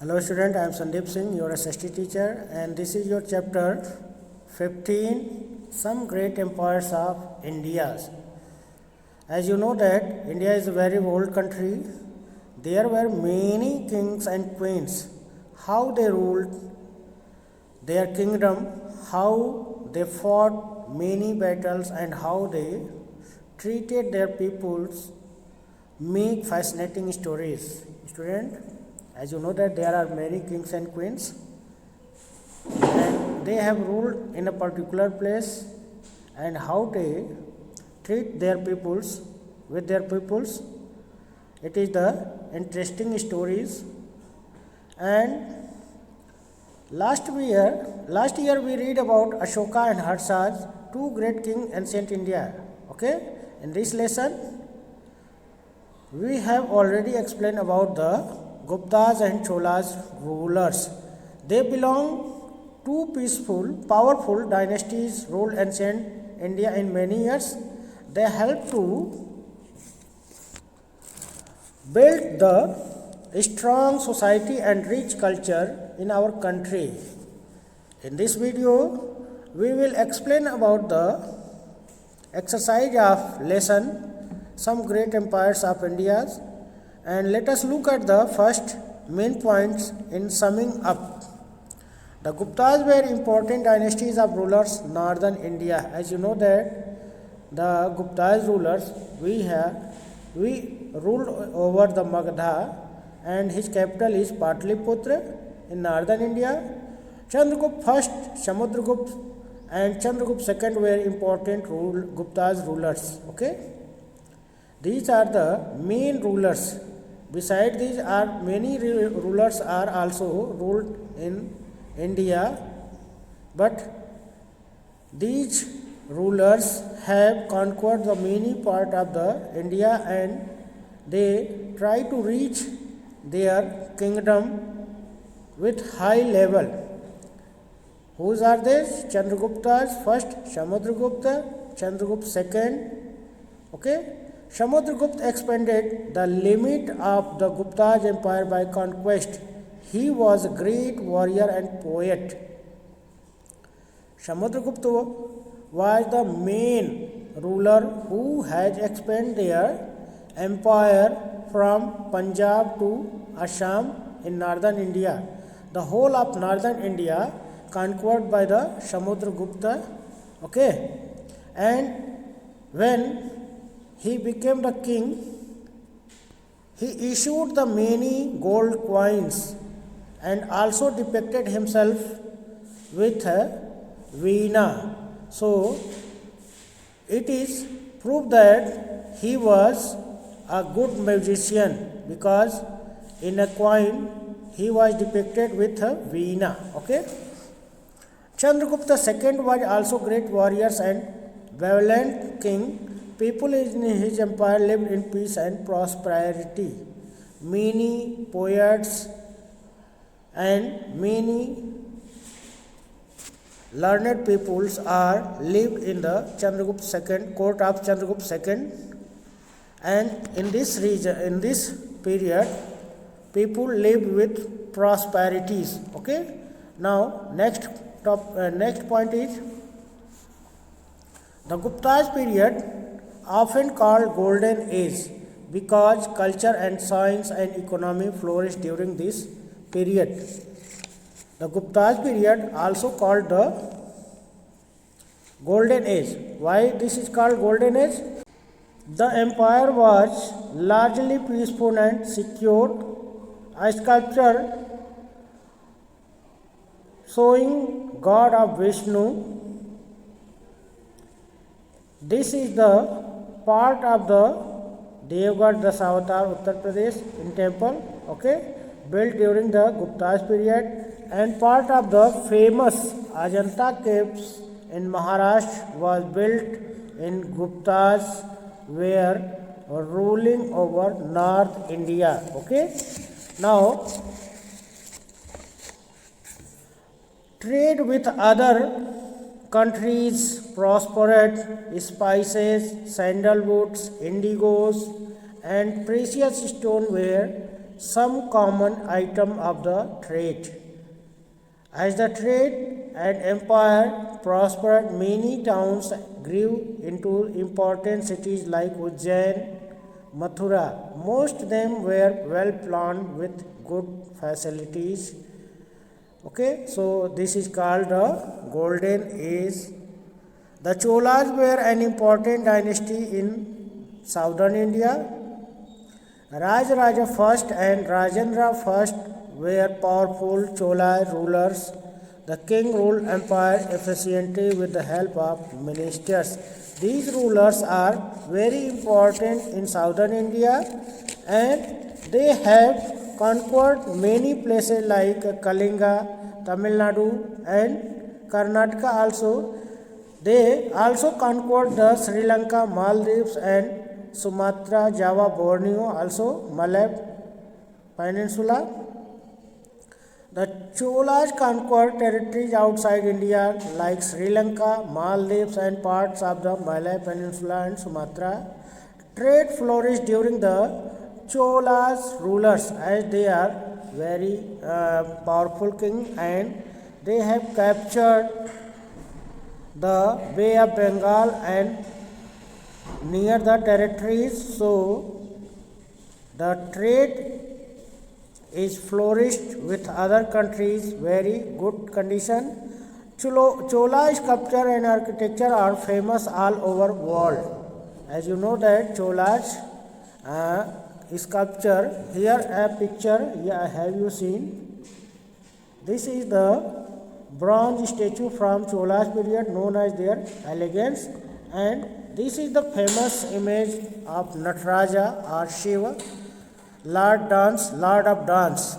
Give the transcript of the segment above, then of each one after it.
Hello student, I am Sandeep Singh, your SST teacher, and this is your chapter 15, Some Great Empires of India. As you know that India is a very old country. There were many kings and queens. How they ruled their kingdom, how they fought many battles, and how they treated their peoples make fascinating stories. Student, as you know that there are many kings and queens and they have ruled in a particular place, and how they treat their peoples with their peoples, it is the interesting stories. And last year we read about Ashoka and Harsha, two great kings in ancient India. Okay, in this lesson we have already explained about the Guptas and Cholas rulers. They belong to peaceful, powerful dynasties ruled ancient India in many years. They helped to build the strong society and rich culture in our country. In this video, we will explain about the exercise of lesson Some Great Empires of India, and let us look at the first main points in summing up. The Guptas were important dynasties of rulers northern India. As you know that the Guptas rulers we ruled over the Magadha, and his capital is Patliputra in northern India. Chandragupta first, Samudragupta and Chandragupta second were important Guptas rulers. Okay, these are the main rulers. Besides these are many rulers are also ruled in India, but these rulers have conquered the many part of the India, and they try to reach their kingdom with high level. Whose are these? Chandraguptas first, Samudragupta, Chandragupta second. Okay. Samudragupta expanded the limit of the Gupta's empire by conquest. He was a great warrior and poet. Samudragupta was the main ruler who has expanded their empire from Punjab to Assam in northern India. The whole of northern India conquered by the Samudragupta. Okay, and when he became the king, he issued the many gold coins and also depicted himself with a veena. So it is proof that he was a good magician, because in a coin he was depicted with a veena. Okay. Chandragupta II was also great warriors and valiant king. People in his empire lived in peace and prosperity. Many poets and many learned peoples are lived in the Chandragupta II, court of Chandragupta II, and in this region, in this period, people lived with prosperities. Okay. Now next point is the Gupta's period, often called Golden Age, because culture and science and economy flourished during this period. The Gupta's period also called the Golden Age. Why this is called Golden Age? The empire was largely peaceful and secure. A sculpture showing God of Vishnu. This is the part of the Devgarh Dasavatar, Uttar Pradesh, in temple. Okay, built during the Gupta's period, and part of the famous Ajanta caves in Maharashtra was built in Guptas were ruling over North India. Okay, now trade with other countries prospered. Spices, sandalwoods, indigos, and precious stone were some common item of the trade. As the trade and empire prospered, many towns grew into important cities like Ujjain, Mathura. Most of them were well planned with good facilities. Okay, so this is called the Golden Age. The Cholas were an important dynasty in southern India. Rajaraja I and Rajendra I were powerful Chola rulers. The king ruled empire efficiently with the help of ministers. These rulers are very important in southern India and they have conquered many places like Kalinga, Tamil Nadu and Karnataka also. They also conquered the Sri Lanka, Maldives and Sumatra, Java, Borneo, also Malay Peninsula. The Cholas conquered territories outside India like Sri Lanka, Maldives and parts of the Malay Peninsula and Sumatra. Trade flourished during the Cholas rulers as they are very powerful king and they have captured the Bay of Bengal and near the territories, so the trade is flourished with other countries very good condition. Chola sculpture and architecture are famous all over world. As you know that Cholas sculpture, here a picture, have you seen? This is the bronze statue from Cholas period known as their elegance, and this is the famous image of Nataraja or Shiva, Lord of Dance.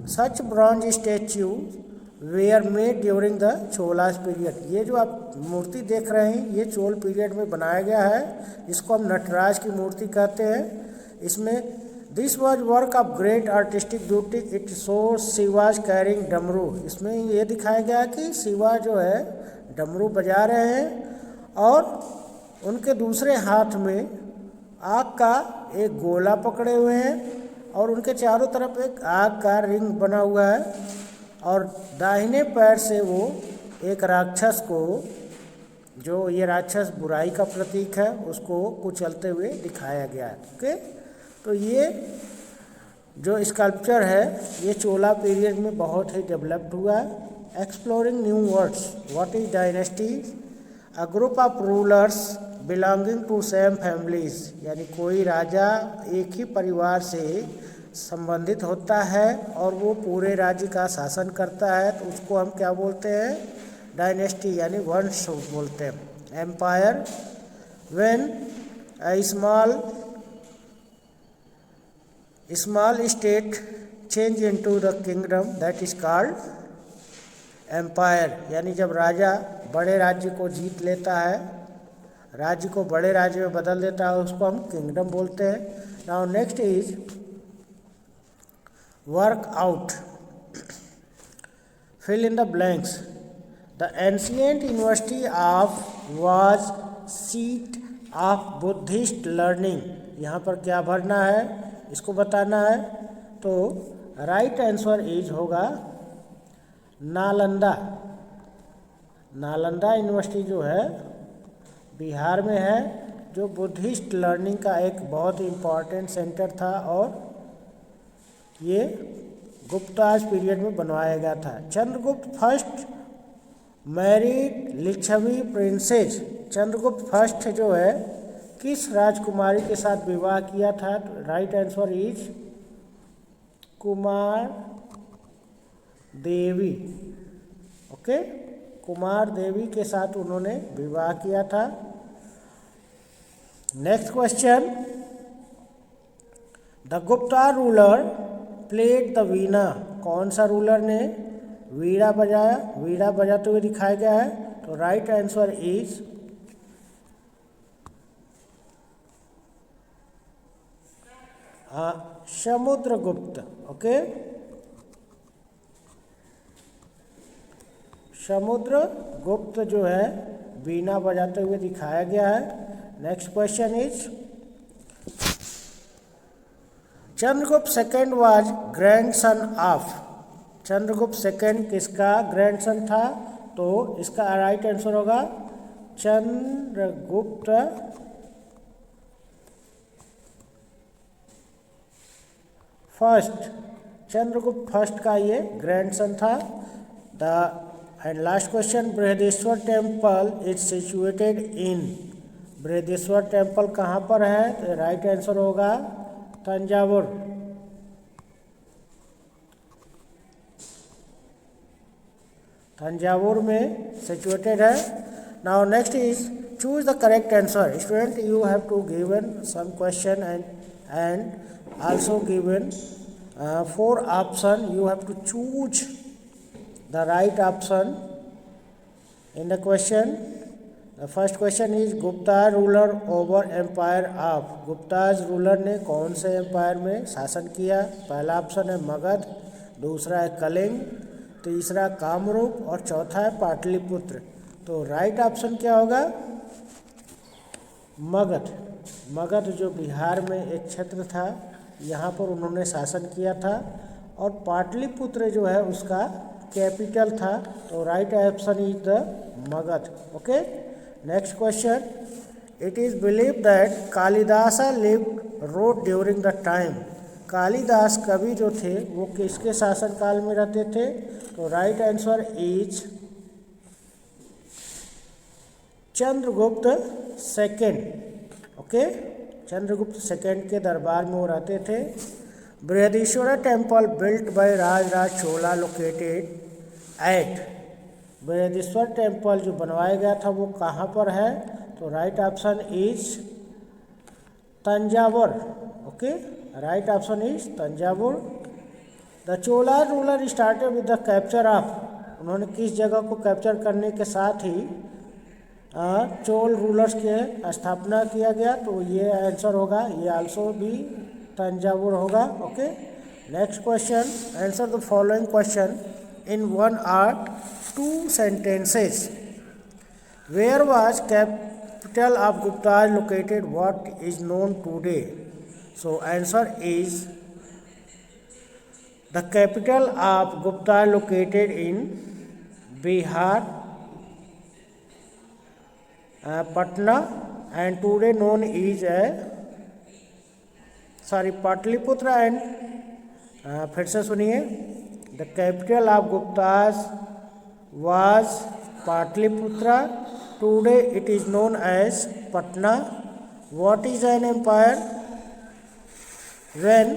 Such bronze statues were made during the Cholas period. ये जो आप मूर्ति देख रहे हैं ये Chola period में बनाया गया है, इसको हम नटराज की मूर्ति कहते हैं. इसमें this was work of great artistic beauty. It shows Shiva's carrying damru. इसमें ये दिखाया गया कि शिवा जो है डमरू बजा रहे हैं और उनके दूसरे हाथ में आग का एक गोला पकड़े हुए हैं और उनके चारों तरफ एक आग का रिंग बना हुआ है और दाहिने पैर से वो एक राक्षस को, जो ये राक्षस बुराई का प्रतीक है, उसको कुचलते हुए दिखाया गया है. ओके, तो ये जो स्कल्पचर है ये चोला पीरियड में बहुत ही डेवलप्ड हुआ है. Exploring new words. What is dynasty? A group of rulers belonging to same families. यानी कोई राजा एक ही परिवार से संबंधित होता है और वो पूरे राज्य का शासन करता है, तो उसको हम क्या बोलते हैं? डायनेस्टी यानी वंश बोलते हैं. Empire. When a small state change into the kingdom, that is called empire. यानी जब राजा बड़े राज्य को जीत लेता है, राज्य को बड़े राज्य में बदल देता है, उसको हम किंगडम बोलते हैं. Now next is work out. Fill in the blanks. The ancient university of was seat of Buddhist learning. यहाँ पर क्या भरना है इसको बताना है. तो राइट आंसर इज होगा नालंदा. नालंदा यूनिवर्सिटी जो है बिहार में है, जो बुद्धिस्ट लर्निंग का एक बहुत ही इम्पॉर्टेंट सेंटर था और ये गुप्ताज पीरियड में बनवाया गया था. Chandragupta first married Licchavi princess. Chandragupta first जो है किस राजकुमारी के साथ विवाह किया था? Right answer is Kumar Devi. Okay, Kumar Devi के साथ उन्होंने विवाह किया था. Next question. The Gupta ruler played the veena. कौन सा रूलर ने वीणा बजाया? वीणा बजाते हुए दिखाया गया है. तो right answer is Samudragupta. Okay, Samudragupta जो है वीणा बजाते हुए दिखाया गया है. Next question is Chandragupta second was grandson of, Chandragupta second किसका ग्रैंडसन था? तो इसका राइट आंसर होगा चंद्रगुप्त फर्स्ट, चंद्रगुप्त फर्स्ट का ये ग्रैंडसन था। The and last question, Brihadeshwar temple is situated in, Brihadeshwar temple कहाँ पर है? तो राइट आंसर होगा तंजावुर। तंजावुर में सिचुएटेड है। Now next is choose the correct answer. Student you have to given some question and also given 4 option. You have to choose the right option in the question. The first question is Gupta ruler over empire of, Gupta's ruler ने कौन से empire में शासन किया? पहला option है मगध, दूसरा है कलिंग, तीसरा कामरूप और चौथा है पाटलिपुत्र। तो राइट ऑप्शन क्या होगा? मगध। मगध जो बिहार में एक क्षेत्र था, यहाँ पर उन्होंने शासन किया था और पाटलिपुत्र जो है उसका कैपिटल था। तो right option is the Magadh. Okay, next question, it is believe that Kalidas lived road during the time, Kalidas कवि जो थे वो किसके शासन काल में रहते थे? तो right answer is Chandragupta second. Okay, Chandragupta second के दरबार में वो रहते थे। Brihadeeswara temple built by Rajaraja Chola located at, Brihadeeswara temple जो बनवाया गया था वो कहाँ पर है? तो right option is Thanjavur. Okay, right option is Thanjavur. The Chola ruler started with the capture of, उन्होंने किस जगह को कैप्चर करने के साथ ही चोल रूलर्स के स्थापना किया गया? तो ये आंसर होगा, ये आल्सो भी तंजावुर होगा। Okay, next question, answer the following question in 1 or 2 sentences. Where was capital of Gupta located? What is known today? So answer is the capital of Gupta located in Bihar, Patna, and today known is Pataliputra and फिर से सुनिए, the capital of Guptas was Pataliputra, today it is known as Patna. What is an empire? When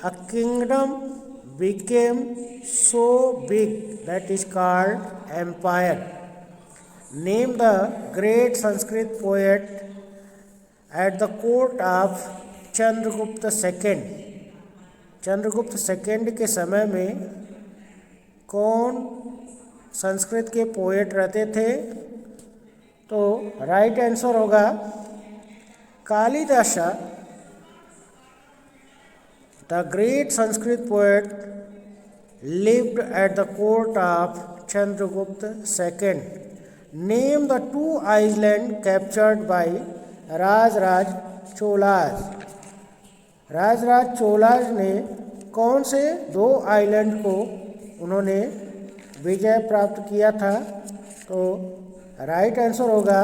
a kingdom became so big that is called empire. Name the great Sanskrit poet at the court of Chandragupta second, Chandragupta second के समय में कौन संस्कृत के poet रहते थे? तो right answer होगा Kalidas. The great Sanskrit poet lived at the court of Chandragupta II. Name the 2 islands captured by Rajaraja Cholas, Rajaraja Cholas ने कौन से 2 आइलैंड को उन्होंने विजय प्राप्त किया था? तो राइट आंसर होगा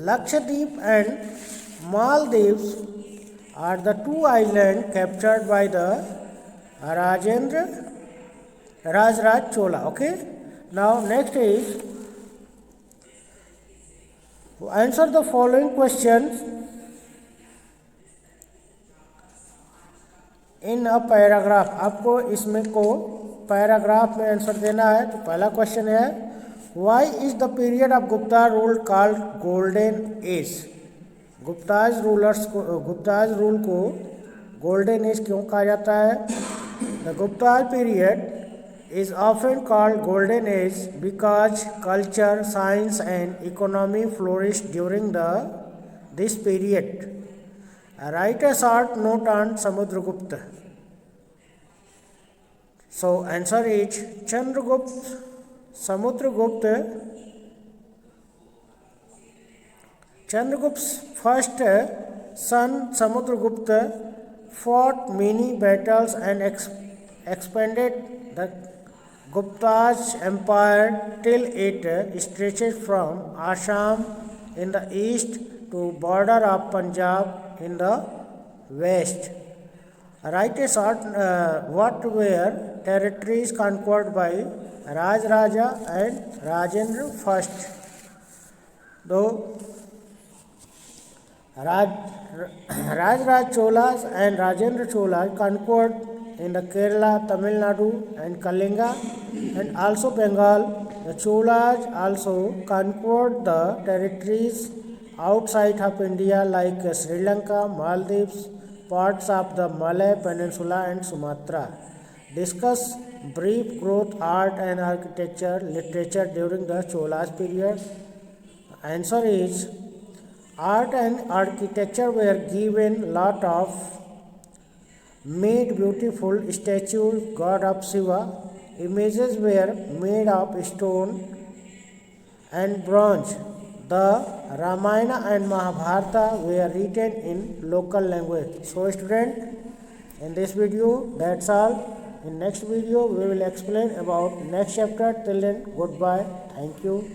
Lakshadweep and Maldives are the 2 islands captured by the Rajraj Chola. Okay, now next is answer the following questions in a paragraph. आपको इसमें को पैराग्राफ में आंसर देना है। तो पहला क्वेश्चन है, why is the period of Gupta rule called golden age? Gupta's rule को गोल्डन एज क्यों कहा जाता है? The Gupta's period is often called golden age because culture, science and economy flourish during this period. Right a short note on Samudragupta. So answer is Chandragupta, Samudragupta, Chandragupta's first son Samudragupta fought many battles and expanded the Gupta's empire till it stretches from Assam in the east to border of Punjab in the west. Write a short what were territories conquered by Raj Raja and Rajendra first. Though Raj Cholas and Rajendra Cholas conquered in the Kerala, Tamil Nadu and Kalinga and also Bengal. The Cholas also conquered the territories outside of India like Sri Lanka, Maldives, parts of the Malay Peninsula and Sumatra. Discuss brief growth, art and architecture, literature during the Cholas period. Answer is art and architecture were given lot of made beautiful statues, god of Shiva. Images were made of stone and bronze. The Ramayana and Mahabharata were written in local language. So student, in this video that's all. In next video we will explain about next chapter. Till then, goodbye. Thank you.